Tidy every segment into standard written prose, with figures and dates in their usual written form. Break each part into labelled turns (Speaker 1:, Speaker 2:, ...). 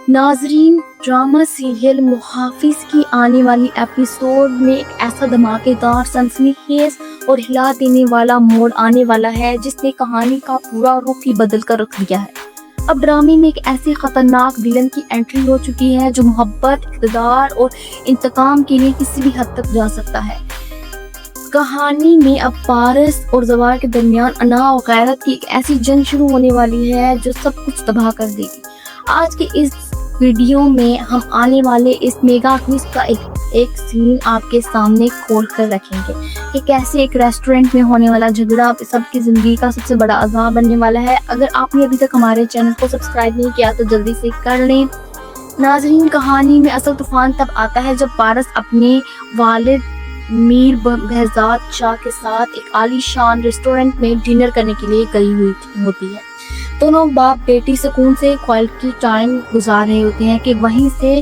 Speaker 1: नाजरीन, drama serial मुहाफिज की आने वाली एपिसोड में एक ऐसा धमाकेदार, सनसनीखेज और हिला देने वाला मोड़ आने वाला है जिसने कहानी का पूरा रुख ही बदल कर रख दिया है। अब ड्रामे में एक ऐसे खतरनाक विलन की एंट्री हो चुकी है जो मोहब्बत, इक़्तिदार और इंतकाम के लिए किसी भी हद तक जा सकता है। कहानी में अब पारस और ज़वार के दरमियान अना और गैरत की एक ऐसी जंग शुरू होने वाली है जो सब कुछ तबाह कर देगी। आज के इस वीडियो में हम आने वाले इस मेगा क्विज का एक सीन आपके सामने खोल कर रखेंगे कि कैसे एक रेस्टोरेंट में होने वाला झगड़ा सबकी जिंदगी का सबसे बड़ा अज़ाब बनने वाला है। अगर आपने अभी तक हमारे चैनल को सब्सक्राइब नहीं किया तो जल्दी से कर लें। नाज़रीन, कहानी में असल तूफान तब आता है जब पारस अपने वालिद मीर बहजाद शाह के साथ एक आलीशान रेस्टोरेंट में डिनर करने के लिए गई हुई होती है। दोनों बाप बेटी सुकून से क्वालिटी टाइम गुजार रहे होते हैं कि वहीं से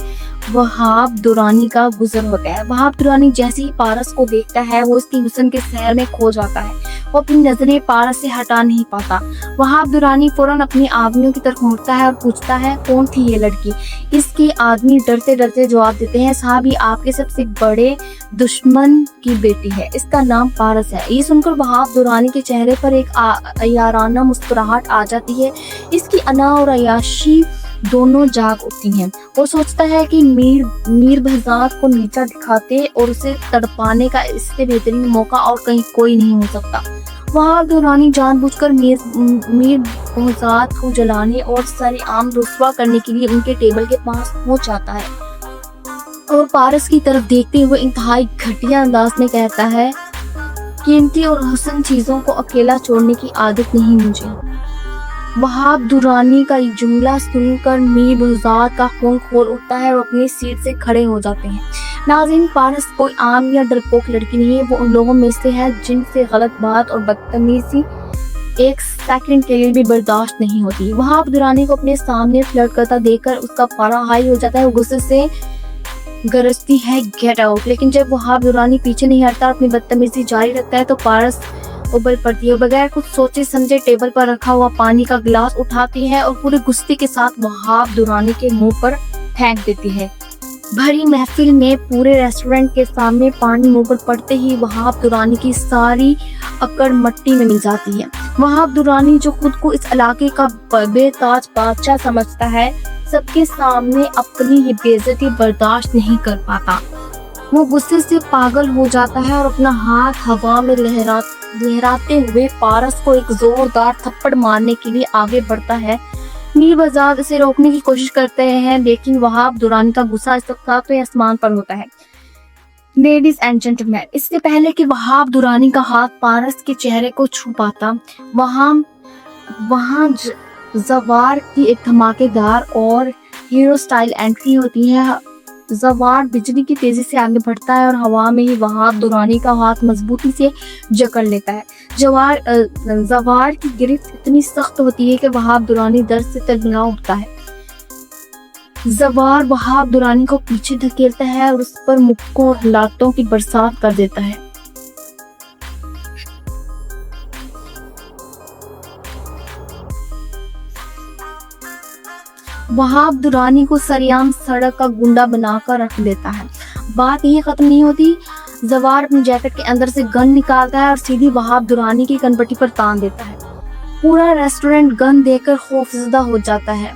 Speaker 1: वहाब दुरानी का गुजर होता है। वहाब दुरानी जैसे ही पारस को देखता है वो उसकी हुस्न के सैर में खो जाता है। वो अपनी नजरें पारस से हटा नहीं पाता। वहाब दुरानी फौरन अपनी आदमियों की तरफ मुड़ता है और पूछता है, कौन थी ये लड़की? इसके आदमी डरते डरते जवाब देते हैं, साहब ये आपके सबसे बड़े दुश्मन की बेटी है, इसका नाम पारस है। ये सुनकर वहाब दुरानी के चेहरे पर एक याराना मुस्कुराहट आ जाती है। इसकी अना और अयाशी दोनों जाग उठती हैं। वो सोचता है कि मीर बहजाद को नीचा दिखाते और उसे तड़पाने का इससे बेहतरीन मौका और कहीं कोई नहीं हो सकता। वहाब दुरानी जानबूझकर मीर बहजाद को जलाने और सरेआम रुस्वा करने के लिए उनके टेबल के पास पहुंच जाता है और पारस की तरफ देखते हुए इंतहाई घटिया अंदाज में कहता है, कीमती और हसन चीजों को अकेला छोड़ने की आदत नहीं मुझे। वहाब दुरानी का ये जुमला सुनकर मीर बहजाद का खून खोल उठता है और अपनी सीट से खड़े हो जाते हैं। नाज़रीन, पारस कोई आम या डरपोक लड़की नहीं है। वो उन लोगों में से है जिनसे गलत बात और बदतमीजी एक सेकंड के लिए भी बर्दाश्त नहीं होती। वहाब दुरानी को अपने सामने फ्लर्ट करता देखकर उसका पारा हाई हो जाता है। वो गुस्से से गरजती है, गेट आउट। लेकिन जब वहाब दुरानी पीछे नहीं हटता, अपनी बदतमीजी जारी रखता है तो पारस उबल पड़ती है। बगैर कुछ सोचे समझे टेबल पर रखा हुआ पानी का गिलास उठाती है और पूरे गुस्से के साथ वहाब दुरानी के मुंह पर फेंक देती है। भरी महफिल में पूरे रेस्टोरेंट के सामने पानी मुंह पर पड़ते ही वहाब दुरानी की सारी अकड़ मट्टी में मिल जाती है। वहाब दुरानी जो खुद को इस इलाके का बेताज बादशाह समझता है, सबके सामने अपनी ये बेइज्जती बर्दाश्त नहीं कर पाता। वो गुस्से से पागल हो जाता है और अपना हाथ हवा में लहराते हुए पारस को एक जोरदार थप्पड़ मारने के लिए आगे बढ़ता है। मीर बहजाद इसे रोकने की कोशिश करते हैं, लेकिन वहाब दुरानी का गुस्सा इस वक्त तो आसमान पर होता है। लेडीज एंड जेंटलमैन, इससे पहले कि वहाब दुरानी का हाथ पारस के चेहरे को छू पाता, वहां ज़वार की एक धमाकेदार और हीरो स्टाइल एंट्री होती है। ज़वार बिजली की तेजी से आगे बढ़ता है और हवा में ही वहाब दुरानी का हाथ मजबूती से जकड़ लेता है। ज़वार की गिरफ्त इतनी सख्त होती है कि वहाब दुरानी दर्द से तड़पा उठता है। ज़वार वहाब दुरानी को पीछे धकेलता है और उस पर मुक्कों और लातों की बरसात कर देता है। वहाब दुरानी को सरेआम सड़क का गुंडा बनाकर रख देता है। बात यही खत्म नहीं होती। ज़वार अपनी जैकेट के अंदर से गन निकालता है और सीधी वहाब दुरानी की कनपट्टी पर तान देता है। पूरा रेस्टोरेंट गन देखकर खौफजदा हो जाता है।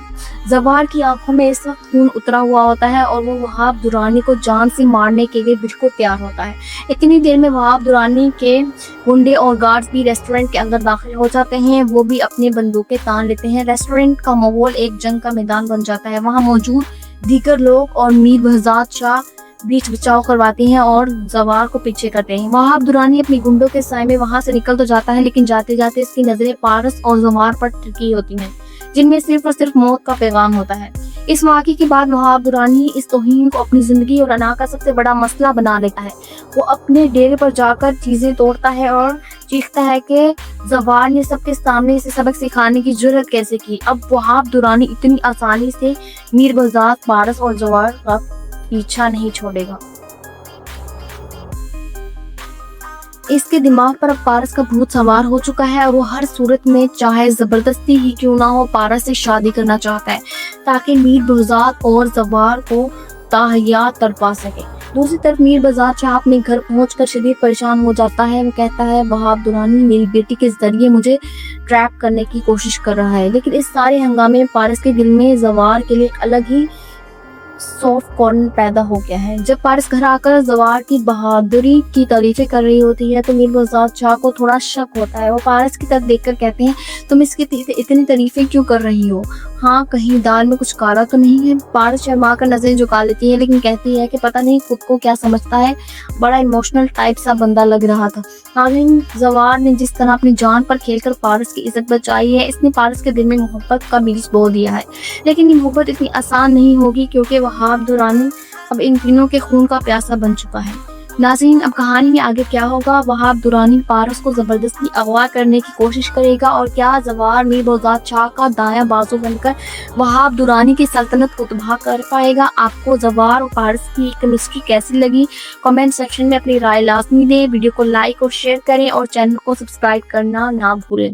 Speaker 1: ज़वार की आंखों में इस वक्त खून उतरा हुआ होता है और वो वहाब दुरानी को जान से मारने के लिए बिल्कुल तैयार होता है। इतनी देर में वहाब दुरानी के गुंडे और गार्ड्स भी रेस्टोरेंट के अंदर दाखिल हो जाते हैं। वो भी अपने बंदूकें तान लेते हैं। रेस्टोरेंट का माहौल एक जंग का मैदान बन जाता है। वहाँ मौजूद दीगर लोग और मीर बहजाद शाह बीच बचाव करवाते हैं और ज़वार को पीछे करते हैं। वहाब दुरानी अपने गुंडों के साए में वहां से निकल तो जाता है, लेकिन जाते जाते इसकी नजरें पारस और ज़वार पर टिकी होती हैं, जिनमें सिर्फ और सिर्फ मौत का पैगाम होता है। इस वाक़े के बाद वहाब दुरानी इस तौहीन को अपनी जिंदगी और अना का सबसे बड़ा मसला बना लेता है। वो अपने डेरे पर जाकर चीजें तोड़ता है और चीखता है कि ज़वार ने सबके सामने इसे सबक सिखाने की जुर्रत कैसे की। अब वहाब दुरानी इतनी आसानी से मीर बहजाद, पारस और ज़वार का पीछा नहीं छोड़ेगा। इसके दिमाग पर अब पारस का भूत सवार हो चुका है और वो हर सूरत में चाहे जबरदस्ती ही क्यों ना हो पारस से शादी करना चाहता है। تاکہ میر بغزاد اور زوار کو تاحیات تڑپا سکے۔ دوسری طرف میر بغزاد شاہ اپنے گھر پہنچ کر شدید پریشان ہو جاتا ہے۔ وہ کہتا ہے وہاب درانی میری بیٹی کے ذریعے مجھے ٹریپ کرنے کی کوشش کر رہا ہے، لیکن اس سارے ہنگامے میں پارس کے دل میں زوار کے لیے ایک الگ ہی سافٹ کارنر پیدا ہو گیا ہے۔ جب پارس گھر آ کر زوار کی بہادری کی تعریفیں کر رہی ہوتی ہے تو میر بغزاد شاہ کو تھوڑا شک ہوتا ہے۔ وہ پارس کی طرف دیکھ کر کہتے ہیں تم اس کی اتنی تعریفیں کیوں کر رہی ہو؟ ہاں کہیں دال میں کچھ کالا تو نہیں ہے؟ پارس شرما کر نظریں جھکا لیتی ہے لیکن کہتی ہے کہ پتہ نہیں خود کو کیا سمجھتا ہے، بڑا ایموشنل ٹائپ سا بندہ لگ رہا تھا۔ ناظرین، زوار نے جس طرح اپنی جان پر کھیل کر پارس کی عزت بچائی ہے، اس نے پارس کے دل میں محبت کا بیج بو دیا ہے، لیکن یہ محبت اتنی آسان نہیں ہوگی کیونکہ وہاب درانی اب ان تینوں کے خون کا پیاسا بن چکا ہے۔ ناظرین، اب کہانی میں آگے کیا ہوگا؟ وہاب درانی پارس کو زبردستی اغوا کرنے کی کوشش کرے گا اور کیا زوار میر بغزاد شاہ کا دایاں بازو بن کر وہاب درانی کی سلطنت کو تباہ کر پائے گا؟ آپ کو زوار اور پارس کی کیمسٹری کیسی لگی؟ کمنٹ سیکشن میں اپنی رائے لازمی دیں، ویڈیو کو لائک اور شیئر کریں اور چینل کو سبسکرائب کرنا نہ بھولیں۔